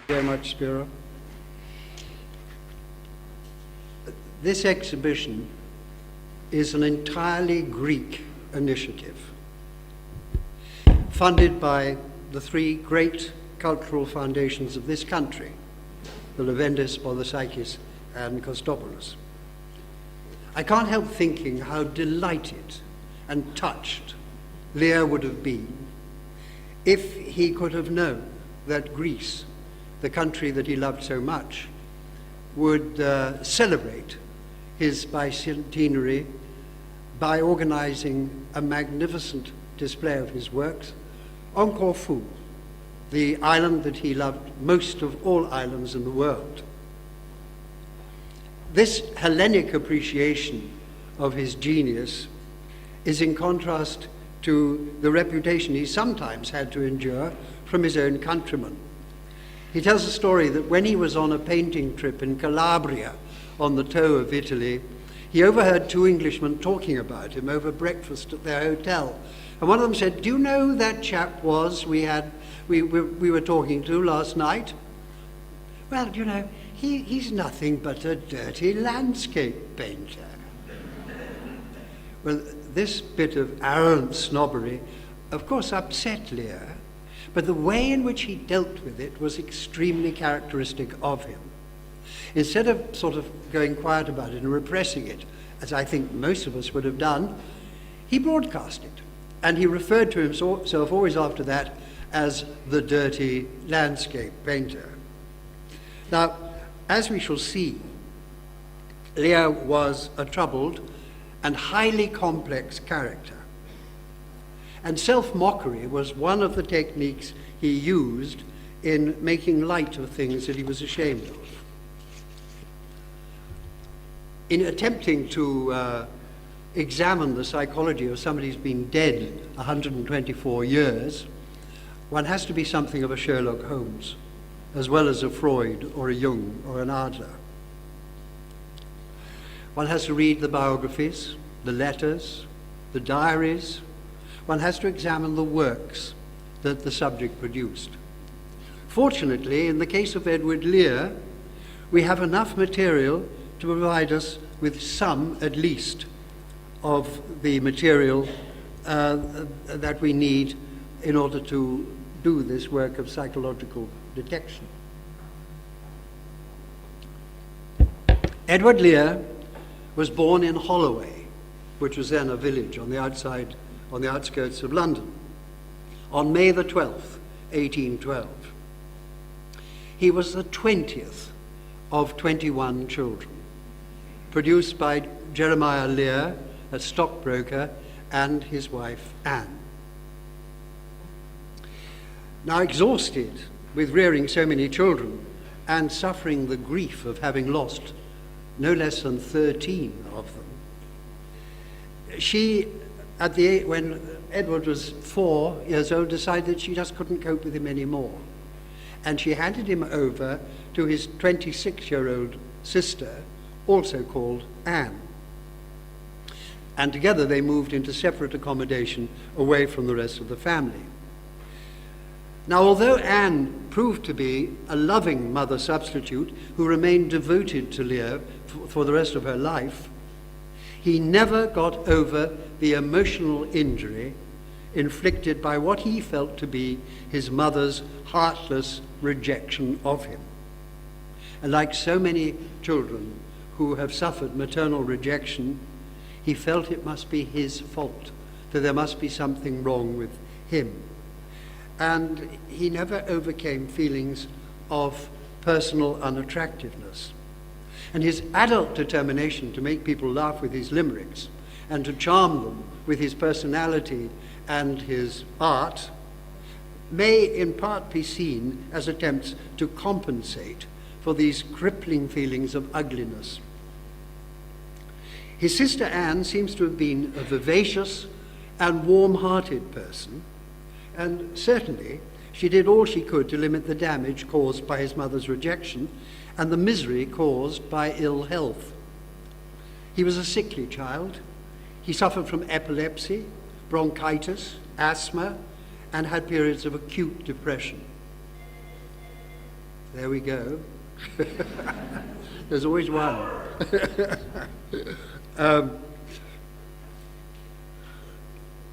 Very much, Spiro. This exhibition is an entirely Greek initiative, funded by the three great cultural foundations of this country, the Leventis, Boulosakis, and Kostopoulos. I can't help thinking how delighted and touched Lear would have been if he could have known that Greece, the country that he loved so much, would celebrate his bicentenary by organizing a magnificent display of his works on Corfu, the island that he loved most of all islands in the world. This Hellenic appreciation of his genius is in contrast to the reputation he sometimes had to endure from his own countrymen. He tells a story that when he was on a painting trip in Calabria, on the toe of Italy, he overheard two Englishmen talking about him over breakfast at their hotel. And one of them said, "Do you know who that chap was we were talking to last night?" "Well, you know, he's nothing but a dirty landscape painter." Well, this bit of arrogant snobbery, of course, upset Lear, but the way in which he dealt with it was extremely characteristic of him. Instead of sort of going quiet about it and repressing it, as I think most of us would have done, he broadcast it. And he referred to himself always after that as the dirty landscape painter. Now, as we shall see, Lear was a troubled and highly complex character. And self-mockery was one of the techniques he used in making light of things that he was ashamed of. In attempting to examine the psychology of somebody who's been dead 124 years, one has to be something of a Sherlock Holmes, as well as a Freud or a Jung or an Adler. One has to read the biographies, the letters, the diaries. One has to examine the works that the subject produced. Fortunately, in the case of Edward Lear, we have enough material to provide us with some, at least, of the material that we need in order to do this work of psychological detection. Edward Lear was born in Holloway, which was then a village on the outskirts of London, on May the 12th, 1812. He was the 20th of 21 children, produced by Jeremiah Lear, a stockbroker, and his wife Anne. Now, exhausted with rearing so many children and suffering the grief of having lost no less than 13 of them, she, when Edward was 4 years old, decided she just couldn't cope with him anymore. And she handed him over to his 26-year-old sister, also called Anne. And together they moved into separate accommodation away from the rest of the family. Now, although Anne proved to be a loving mother substitute who remained devoted to Lear for the rest of her life, he never got over the emotional injury inflicted by what he felt to be his mother's heartless rejection of him. And like so many children who have suffered maternal rejection, he felt it must be his fault, that there must be something wrong with him. And he never overcame feelings of personal unattractiveness. And his adult determination to make people laugh with his limericks and to charm them with his personality and his art may in part be seen as attempts to compensate for these crippling feelings of ugliness. His sister Anne seems to have been a vivacious and warm-hearted person, and certainly she did all she could to limit the damage caused by his mother's rejection and the misery caused by ill health. He was a sickly child. He suffered from epilepsy, bronchitis, asthma, and had periods of acute depression. There we go. There's always one.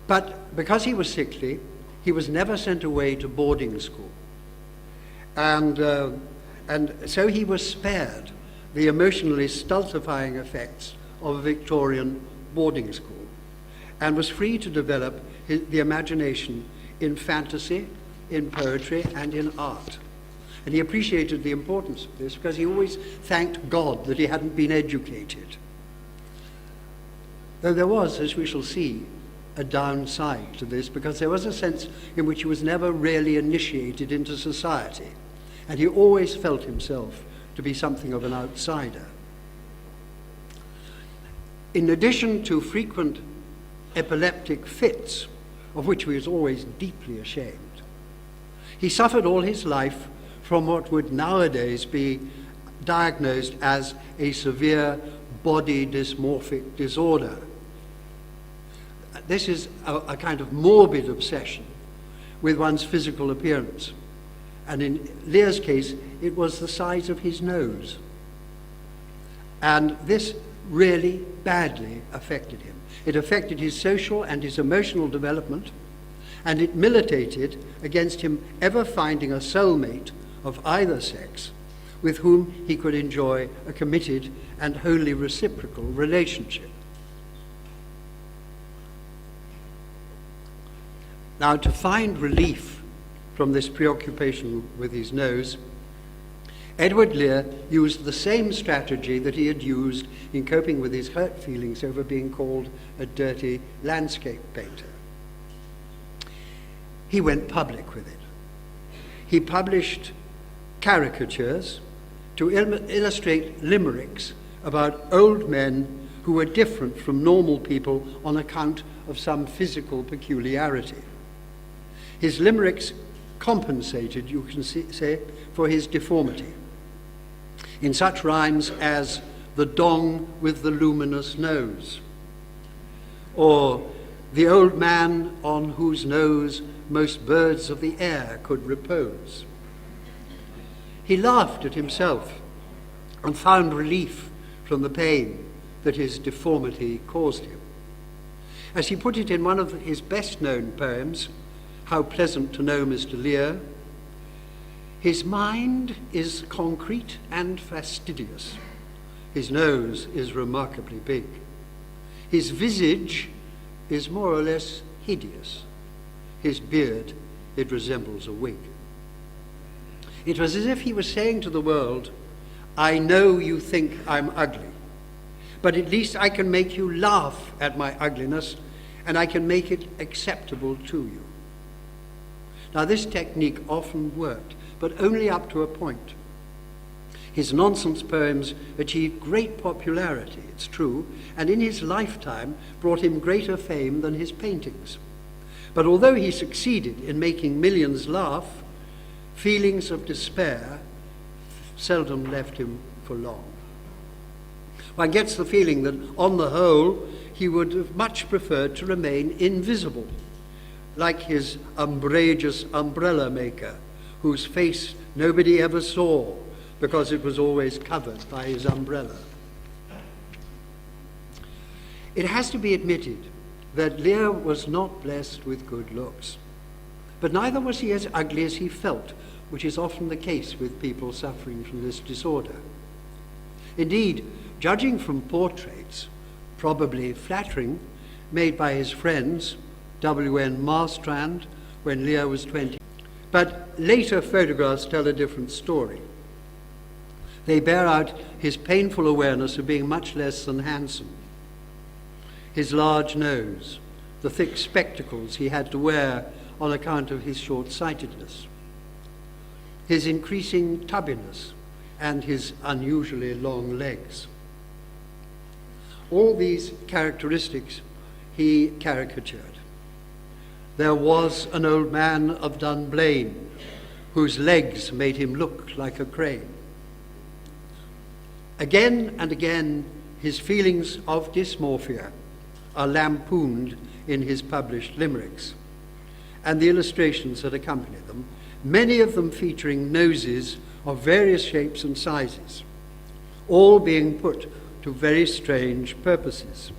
But because he was sickly, he was never sent away to boarding school. And so he was spared the emotionally stultifying effects of a Victorian boarding school and was free to develop the imagination in fantasy, in poetry, and in art. And he appreciated the importance of this because he always thanked God that he hadn't been educated. Though there was, as we shall see, a downside to this, because there was a sense in which he was never really initiated into society, and he always felt himself to be something of an outsider. In addition to frequent epileptic fits, of which he was always deeply ashamed, he suffered all his life from what would nowadays be diagnosed as a severe body dysmorphic disorder. This is a kind of morbid obsession with one's physical appearance. And in Lear's case, it was the size of his nose. And this really badly affected him. It affected his social and his emotional development, and it militated against him ever finding a soulmate of either sex with whom he could enjoy a committed and wholly reciprocal relationship. Now, to find relief from this preoccupation with his nose, Edward Lear used the same strategy that he had used in coping with his hurt feelings over being called a dirty landscape painter. He went public with it. He published caricatures to illustrate limericks about old men who were different from normal people on account of some physical peculiarity. His limericks compensated, you can say, for his deformity, in such rhymes as "the dong with the luminous nose," or "the old man on whose nose most birds of the air could repose." He laughed at himself and found relief from the pain that his deformity caused him. As he put it in one of his best-known poems, "How Pleasant to Know Mr. Lear," his mind is concrete and fastidious. His nose is remarkably big. His visage is more or less hideous. His beard, it resembles a wig. It was as if he was saying to the world, "I know you think I'm ugly, but at least I can make you laugh at my ugliness, and I can make it acceptable to you." Now, this technique often worked, but only up to a point. His nonsense poems achieved great popularity, it's true, and in his lifetime brought him greater fame than his paintings. But although he succeeded in making millions laugh, feelings of despair seldom left him for long. One gets the feeling that, on the whole, he would have much preferred to remain invisible, like his umbrageous umbrella maker, whose face nobody ever saw because it was always covered by his umbrella. It has to be admitted that Lear was not blessed with good looks, but neither was he as ugly as he felt, which is often the case with people suffering from this disorder. Indeed, judging from portraits, probably flattering, made by his friends, W.N. Marstrand, when Lear was 20. But later photographs tell a different story. They bear out his painful awareness of being much less than handsome. His large nose, the thick spectacles he had to wear on account of his short-sightedness, his increasing tubbiness, and his unusually long legs. All these characteristics he caricatured. There was an old man of Dunblane whose legs made him look like a crane. Again and again, his feelings of dysmorphia are lampooned in his published limericks, and the illustrations that accompany them, many of them featuring noses of various shapes and sizes, all being put to very strange purposes.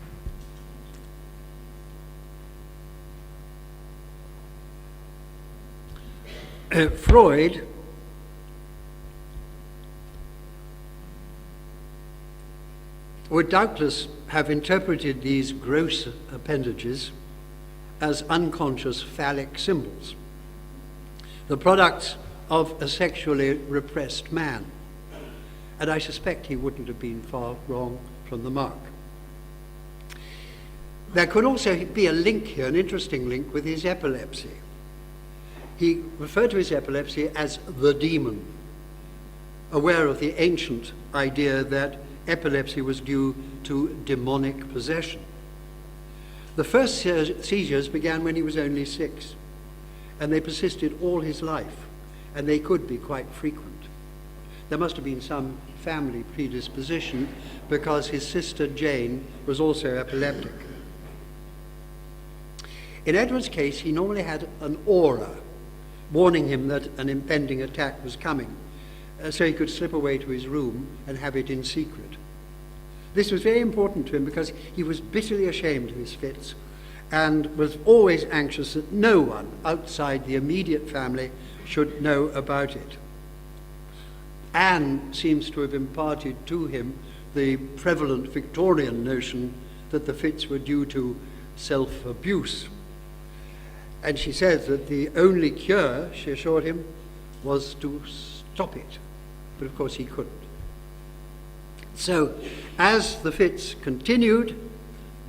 Freud would doubtless have interpreted these gross appendages as unconscious phallic symbols, the products of a sexually repressed man. And I suspect he wouldn't have been far wrong from the mark. There could also be a link here, an interesting link, with his epilepsy. He referred to his epilepsy as the demon, aware of the ancient idea that epilepsy was due to demonic possession. The first seizures began when he was only 6, and they persisted all his life, and they could be quite frequent. There must have been some family predisposition, because his sister Jane was also epileptic. In Edward's case, he normally had an aura warning him that an impending attack was coming, so he could slip away to his room and have it in secret. This was very important to him because he was bitterly ashamed of his fits and was always anxious that no one outside the immediate family should know about it. Anne seems to have imparted to him the prevalent Victorian notion that the fits were due to self-abuse. And she says that the only cure, she assured him, was to stop it. But of course he couldn't. So, as the fits continued,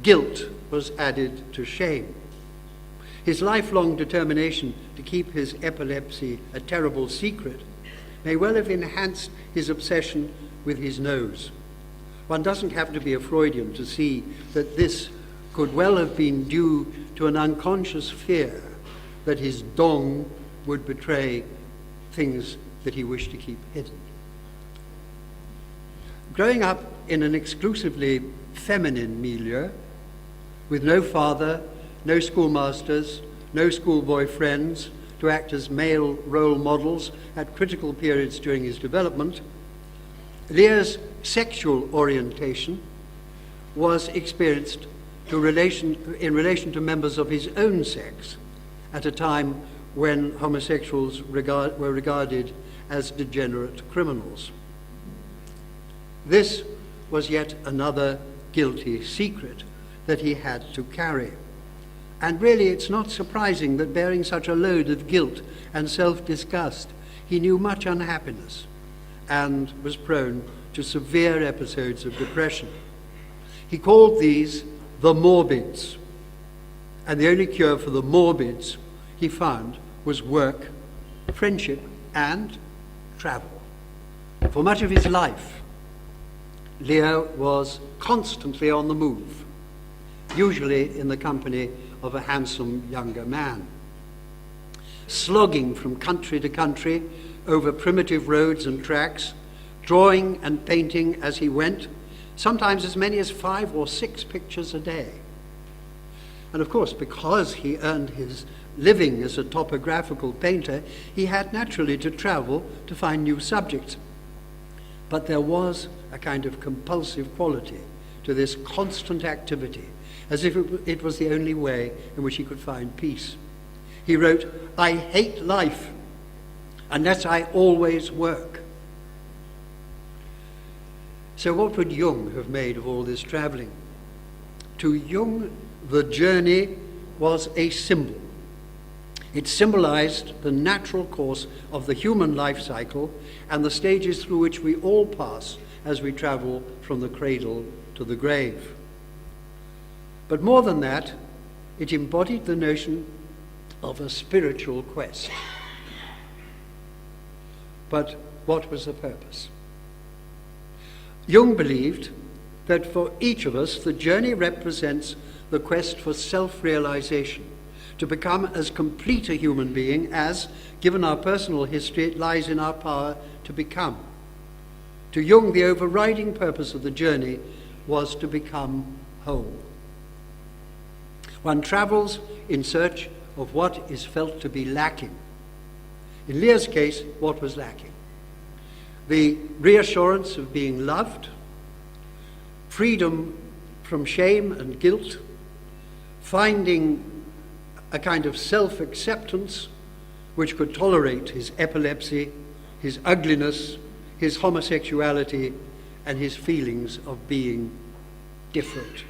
guilt was added to shame. His lifelong determination to keep his epilepsy a terrible secret may well have enhanced his obsession with his nose. One doesn't have to be a Freudian to see that this could well have been due to an unconscious fear that his dong would betray things that he wished to keep hidden. Growing up in an exclusively feminine milieu, with no father, no schoolmasters, no schoolboy friends to act as male role models at critical periods during his development, Lear's sexual orientation was experienced in relation to members of his own sex at a time when homosexuals were regarded as degenerate criminals. This was yet another guilty secret that he had to carry. And really, it's not surprising that bearing such a load of guilt and self-disgust, he knew much unhappiness and was prone to severe episodes of depression. He called these the morbids, and the only cure for the morbids he found was work, friendship, and travel. For much of his life, Leo was constantly on the move, usually in the company of a handsome younger man, slogging from country to country over primitive roads and tracks, drawing and painting as he went, sometimes as many as 5 or 6 pictures a day. And of course, because he earned his living as a topographical painter, he had naturally to travel to find new subjects. But there was a kind of compulsive quality to this constant activity, as if it was the only way in which he could find peace. He wrote, "I hate life unless I always work." So what would Jung have made of all this traveling? To Jung, the journey was a symbol. It symbolized the natural course of the human life cycle and the stages through which we all pass as we travel from the cradle to the grave. But more than that, it embodied the notion of a spiritual quest. But what was the purpose? Jung believed that for each of us, the journey represents the quest for self-realization, to become as complete a human being as, given our personal history, it lies in our power to become. To Jung, the overriding purpose of the journey was to become whole. One travels in search of what is felt to be lacking. In Lear's case, what was lacking? the reassurance of being loved, freedom from shame and guilt, finding a kind of self-acceptance which could tolerate his epilepsy, his ugliness, his homosexuality, and his feelings of being different.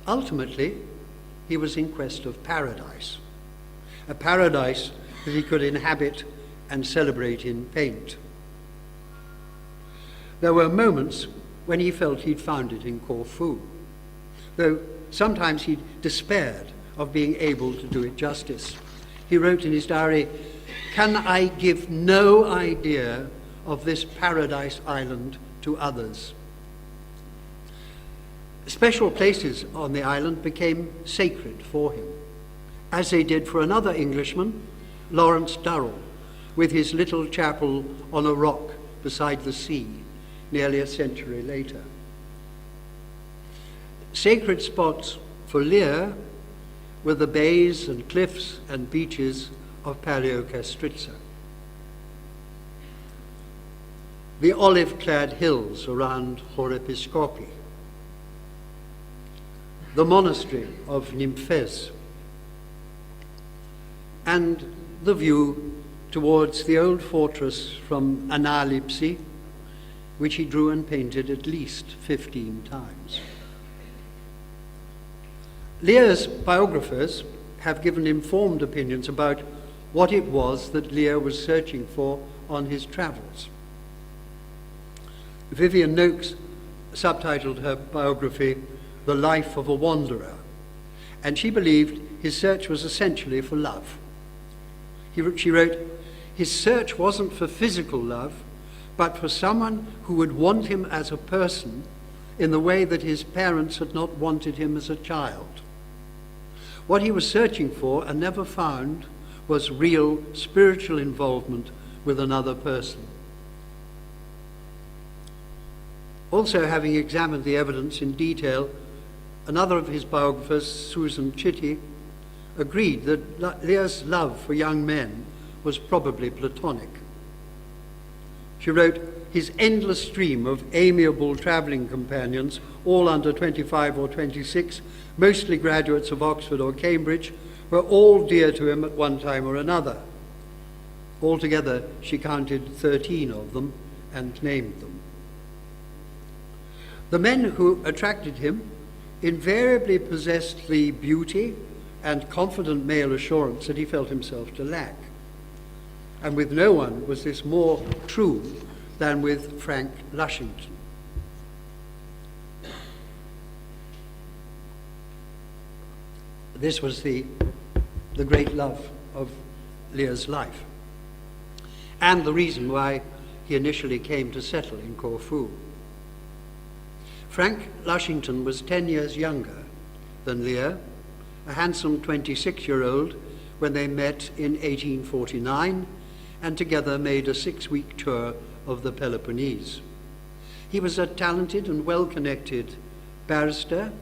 Ultimately, he was in quest of paradise, a paradise that he could inhabit and celebrate in paint. There were moments when he felt he'd found it in Corfu, though sometimes he despaired of being able to do it justice. He wrote in his diary, "Can I give no idea of this paradise island to others?" Special places on the island became sacred for him, as they did for another Englishman, Lawrence Durrell, with his little chapel on a rock beside the sea, nearly a century later. Sacred spots for Lear were the bays and cliffs and beaches of Paleokastritsa, the olive-clad hills around Horepiscopi, the monastery of Nymphes, and the view towards the old fortress from Analipsi, which he drew and painted at least 15 times. Lear's biographers have given informed opinions about what it was that Lear was searching for on his travels. Vivian Noakes subtitled her biography, "The Life of a Wanderer," and she believed his search was essentially for love. She wrote, "His search wasn't for physical love, but for someone who would want him as a person in the way that his parents had not wanted him as a child. What he was searching for and never found was real spiritual involvement with another person." Also, having examined the evidence in detail, another of his biographers, Susan Chitty, agreed that Lear's love for young men was probably platonic. She wrote, "His endless stream of amiable travelling companions, all under 25 or 26, mostly graduates of Oxford or Cambridge, were all dear to him at one time or another." Altogether, she counted 13 of them and named them. The men who attracted him invariably possessed the beauty and confident male assurance that he felt himself to lack. And with no one was this more true than with Frank Lushington. This was the great love of Lear's life, and the reason why he initially came to settle in Corfu. Frank Lushington was 10 years younger than Lear, a handsome 26-year-old, when they met in 1849 and together made a 6-week tour of the Peloponnese. He was a talented and well-connected barrister,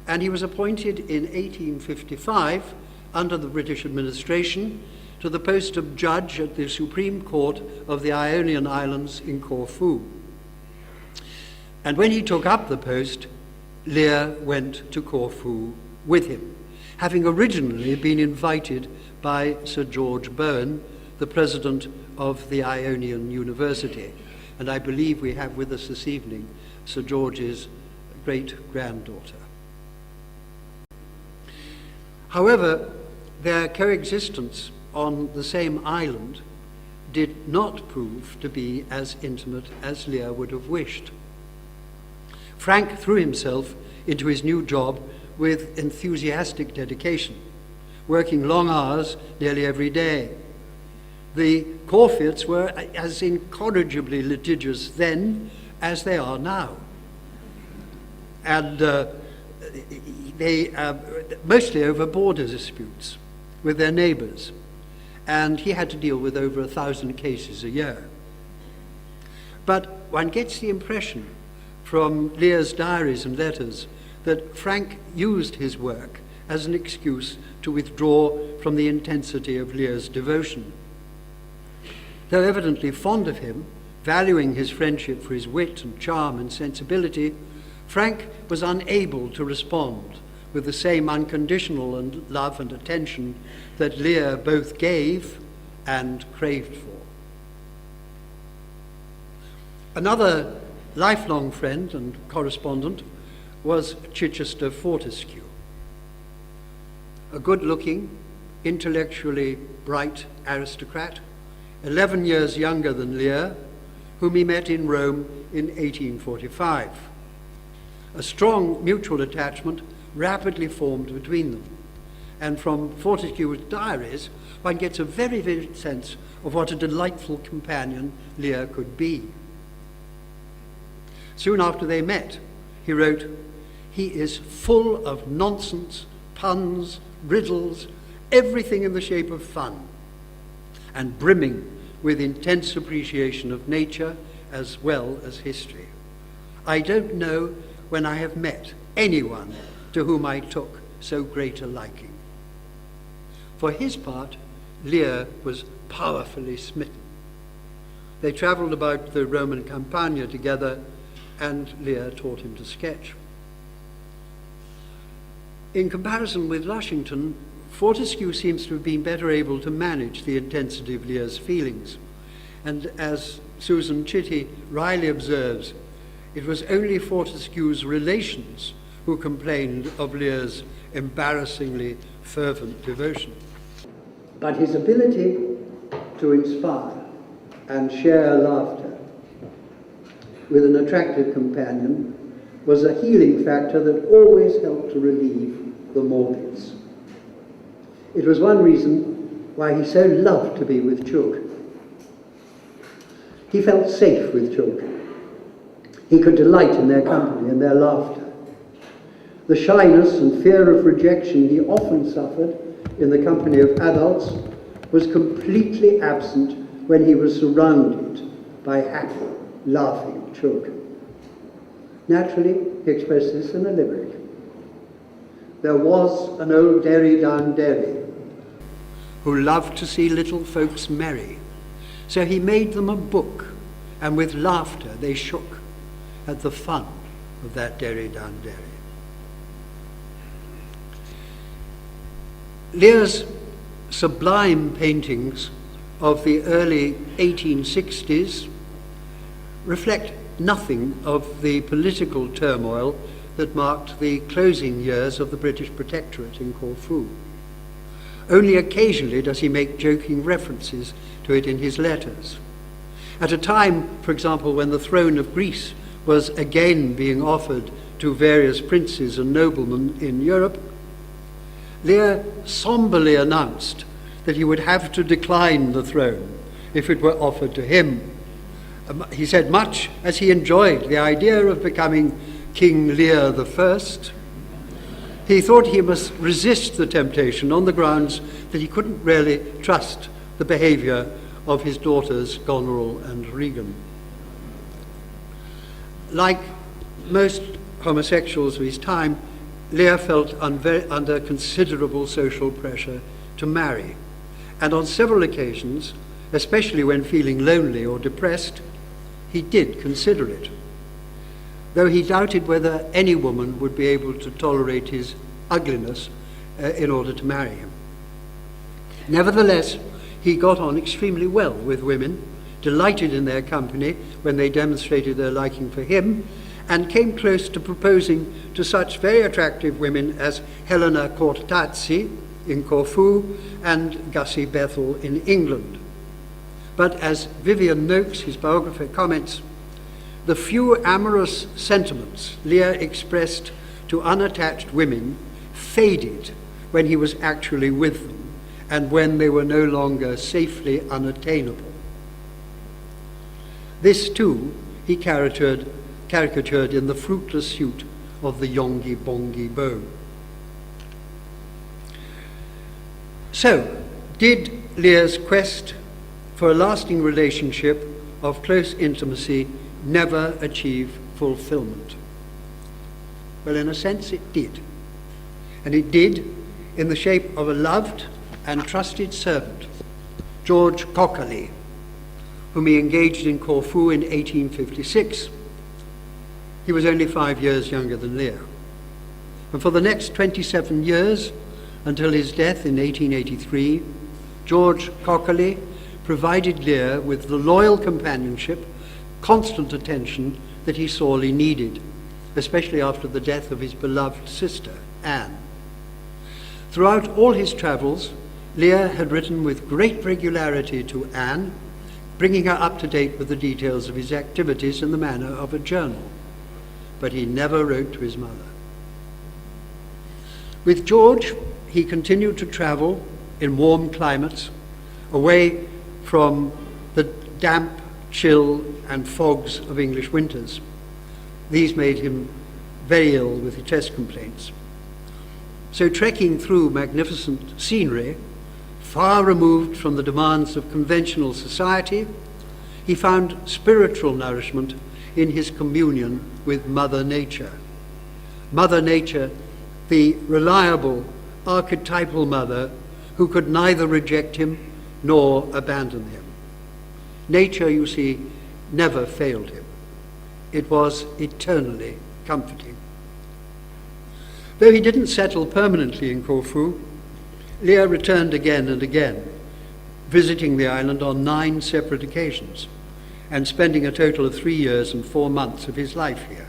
and he was appointed in 1855, under the British administration, to the post of judge at the Supreme Court of the Ionian Islands in Corfu. And when he took up the post, Lear went to Corfu with him, having originally been invited by Sir George Bowen, the president of the Ionian University. And I believe we have with us this evening Sir George's great-granddaughter. However, their coexistence on the same island did not prove to be as intimate as Lear would have wished. Frank threw himself into his new job with enthusiastic dedication, working long hours nearly every day. The Corfians were as incorrigibly litigious then as they are now. And they mostly over border disputes with their neighbours. And he had to deal with over 1,000 cases a year. But one gets the impression from Lear's diaries and letters that Frank used his work as an excuse to withdraw from the intensity of Lear's devotion. Though evidently fond of him, valuing his friendship for his wit and charm and sensibility, Frank was unable to respond with the same unconditional love and attention that Lear both gave and craved for. Another lifelong friend and correspondent was Chichester Fortescue, a good-looking, intellectually bright aristocrat, 11 years younger than Lear, whom he met in Rome in 1845. A strong mutual attachment rapidly formed between them, and from Fortescue's diaries one gets a very vivid sense of what a delightful companion Lear could be. Soon after they met, he wrote, "He is full of nonsense, puns, riddles, everything in the shape of fun, and brimming with intense appreciation of nature as well as history. I don't know when I have met anyone to whom I took so great a liking." For his part, Lear was powerfully smitten. They travelled about the Roman Campagna together, and Lear taught him to sketch. In comparison with Lushington, Fortescue seems to have been better able to manage the intensity of Lear's feelings. And as Susan Chitty Riley observes, it was only Fortescue's relations who complained of Lear's embarrassingly fervent devotion. But his ability to inspire and share laughter with an attractive companion was a healing factor that always helped to relieve the morbids. It was one reason why he so loved to be with children. He felt safe with children. He could delight in their company and their laughter. The shyness and fear of rejection he often suffered in the company of adults was completely absent when he was surrounded by happy, laughing children. Naturally, he expressed this in a lyric. There was an old Derry down Derry who loved to see little folks merry. So he made them a book, and with laughter they shook at the fun of that Derry down Derry. Lear's sublime paintings of the early 1860s reflect nothing of the political turmoil that marked the closing years of the British Protectorate in Corfu. Only occasionally does he make joking references to it in his letters. At a time, for example, when the throne of Greece was again being offered to various princes and noblemen in Europe, Lear somberly announced that he would have to decline the throne if it were offered to him. He said, much as he enjoyed the idea of becoming King Lear I, he thought he must resist the temptation on the grounds that he couldn't really trust the behavior of his daughters Goneril and Regan. Like most homosexuals of his time, Lear felt under considerable social pressure to marry, and on several occasions, especially when feeling lonely or depressed, he did consider it, though he doubted whether any woman would be able to tolerate his ugliness in order to marry him. Nevertheless, he got on extremely well with women, delighted in their company when they demonstrated their liking for him, and came close to proposing to such very attractive women as Helena Cortazzi in Corfu and Gussie Bethel in England. But as Vivian Noakes, his biographer, comments, the few amorous sentiments Lear expressed to unattached women faded when he was actually with them and when they were no longer safely unattainable. This, too, he caricatured in the fruitless suit of the Yonghy Bonghy Beau. So, did Lear's quest for a lasting relationship of close intimacy never achieve fulfillment? Well, in a sense it did. And it did in the shape of a loved and trusted servant, George Cockerley, whom he engaged in Corfu in 1856. He was only 5 years younger than Lear. And for the next 27 years, until his death in 1883, George Cockerley provided Lear with the loyal companionship, constant attention that he sorely needed, especially after the death of his beloved sister, Anne. Throughout all his travels, Lear had written with great regularity to Anne, bringing her up to date with the details of his activities in the manner of a journal. But he never wrote to his mother. With George, he continued to travel in warm climates, away from the damp, chill, and fogs of English winters. These made him very ill with chest complaints. So trekking through magnificent scenery, far removed from the demands of conventional society, he found spiritual nourishment in his communion with Mother Nature. Mother Nature, the reliable, archetypal mother who could neither reject him nor abandon him. Nature, you see, never failed him. It was eternally comforting. Though he didn't settle permanently in Corfu, Lear returned again and again, visiting the island on 9 separate occasions and spending a total of 3 years and 4 months of his life here.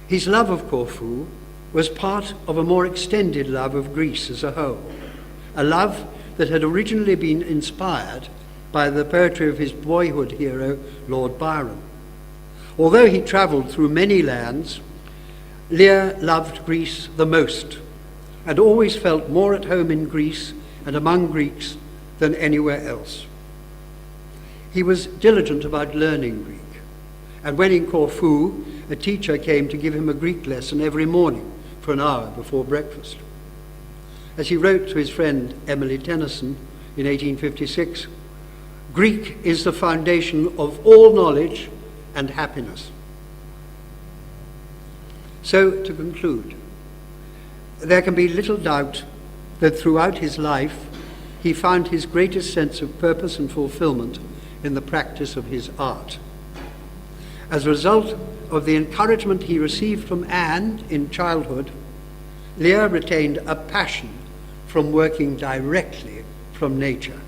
His love of Corfu was part of a more extended love of Greece as a whole, a love that had originally been inspired by the poetry of his boyhood hero, Lord Byron. Although he travelled through many lands, Lear loved Greece the most and always felt more at home in Greece and among Greeks than anywhere else. He was diligent about learning Greek, and when in Corfu, a teacher came to give him a Greek lesson every morning for an hour before breakfast. As he wrote to his friend Emily Tennyson in 1856, "Greek is the foundation of all knowledge and happiness." So, to conclude, there can be little doubt that throughout his life, he found his greatest sense of purpose and fulfillment in the practice of his art. As a result of the encouragement he received from Anne in childhood, Lear retained a passion from working directly from nature.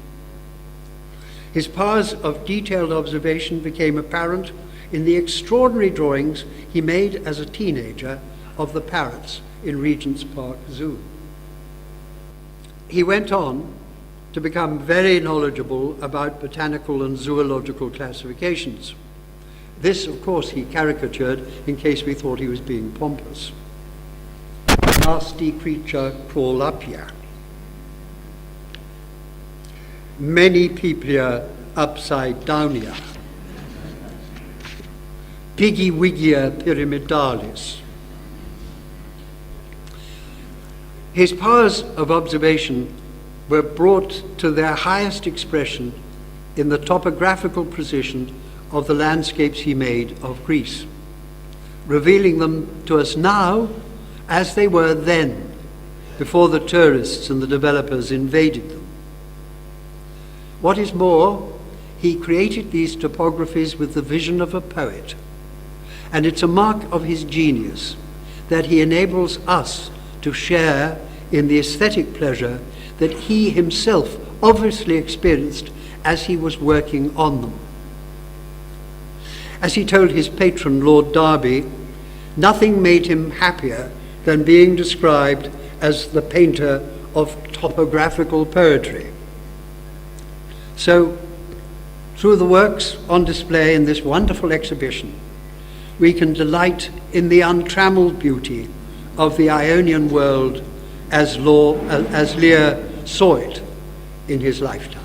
His powers of detailed observation became apparent in the extraordinary drawings he made as a teenager of the parrots in Regent's Park Zoo. He went on to become very knowledgeable about botanical and zoological classifications. This, of course, he caricatured in case we thought he was being pompous. Nasty creature crawl up here. Many people here upside down here. Piggy-wiggia pyramidalis. His powers of observation were brought to their highest expression in the topographical precision of the landscapes he made of Greece, revealing them to us now as they were then, before the tourists and the developers invaded them. What is more, he created these topographies with the vision of a poet, and it's a mark of his genius that he enables us to share in the aesthetic pleasure that he himself obviously experienced as he was working on them. As he told his patron, Lord Derby, nothing made him happier than being described as the painter of topographical poetry. So, through the works on display in this wonderful exhibition, we can delight in the untrammeled beauty of the Ionian world as Lear saw it in his lifetime.